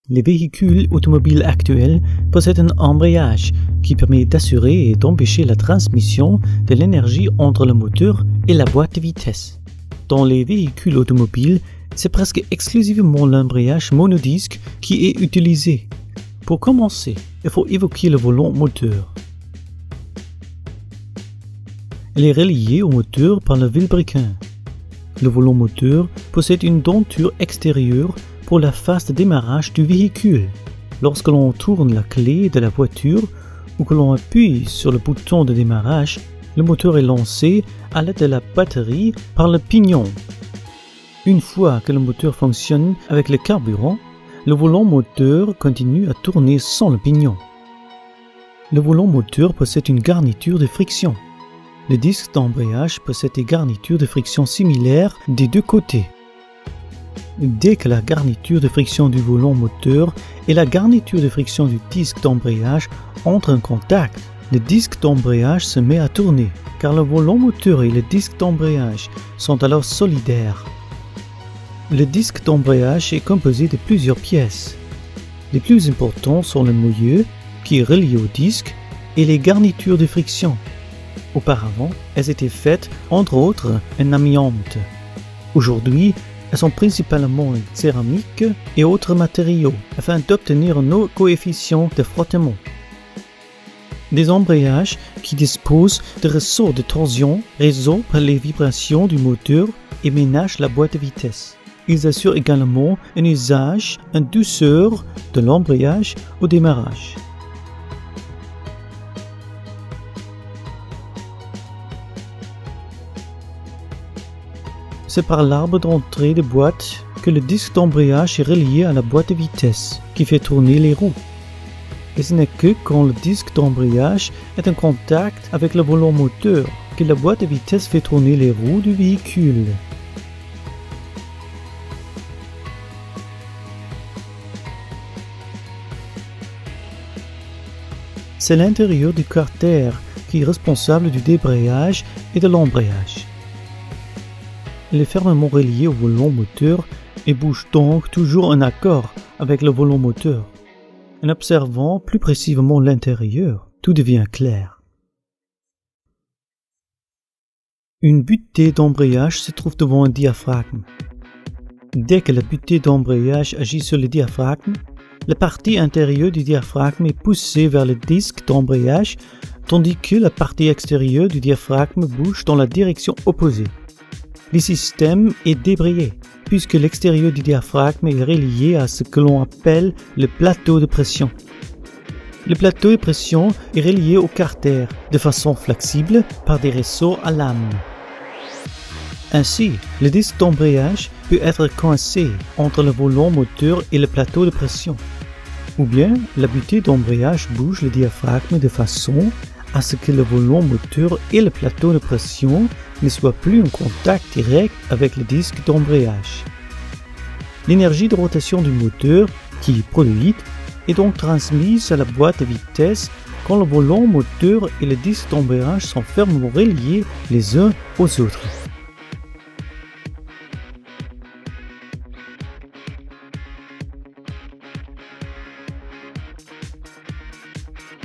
Les véhicules automobiles actuels possèdent un embrayage qui permet d'assurer et d'empêcher la transmission de l'énergie entre le moteur et la boîte de vitesse. Dans les véhicules automobiles, c'est presque exclusivement l'embrayage monodisque qui est utilisé. Pour commencer, il faut évoquer le volant moteur. Il est relié au moteur par le vilebrequin. Le volant moteur possède une denture extérieure pour la phase de démarrage du véhicule. Lorsque l'on tourne la clé de la voiture ou que l'on appuie sur le bouton de démarrage, le moteur est lancé à l'aide de la batterie par le pignon. Une fois que le moteur fonctionne avec le carburant, le volant moteur continue à tourner sans le pignon. Le volant moteur possède une garniture de friction. Le disque d'embrayage possède des garnitures de friction similaires des deux côtés. Dès que la garniture de friction du volant moteur et la garniture de friction du disque d'embrayage entrent en contact, le disque d'embrayage se met à tourner, car le volant moteur et le disque d'embrayage sont alors solidaires. Le disque d'embrayage est composé de plusieurs pièces. Les plus importants sont le moyeu, qui est relié au disque, et les garnitures de friction. Auparavant, elles étaient faites, entre autres, en amiante. Aujourd'hui, elles sont principalement en céramique et autres matériaux, afin d'obtenir un haut coefficient de frottement. Des embrayages qui disposent de ressorts de torsion résolvent les vibrations du moteur et ménagent la boîte de vitesse. Ils assurent également un usage en douceur de l'embrayage au démarrage. C'est par l'arbre d'entrée de boîte que le disque d'embrayage est relié à la boîte de vitesse qui fait tourner les roues. Et ce n'est que quand le disque d'embrayage est en contact avec le volant moteur que la boîte de vitesse fait tourner les roues du véhicule. C'est l'intérieur du carter qui est responsable du débrayage et de l'embrayage. Il est fermement relié au volant moteur et bouge donc toujours en accord avec le volant moteur. En observant plus précisément l'intérieur, tout devient clair. Une butée d'embrayage se trouve devant un diaphragme. Dès que la butée d'embrayage agit sur le diaphragme, la partie intérieure du diaphragme est poussée vers le disque d'embrayage, tandis que la partie extérieure du diaphragme bouge dans la direction opposée. Le système est débrayé, puisque l'extérieur du diaphragme est relié à ce que l'on appelle le plateau de pression. Le plateau de pression est relié au carter de façon flexible par des ressorts à lame. Ainsi, le disque d'embrayage peut être coincé entre le volant moteur et le plateau de pression. Ou bien, la butée d'embrayage bouge le diaphragme de façon à ce que le volant moteur et le plateau de pression ne soient plus en contact direct avec le disque d'embrayage. L'énergie de rotation du moteur qui est produite est donc transmise à la boîte de vitesse quand le volant moteur et le disque d'embrayage sont fermement reliés les uns aux autres.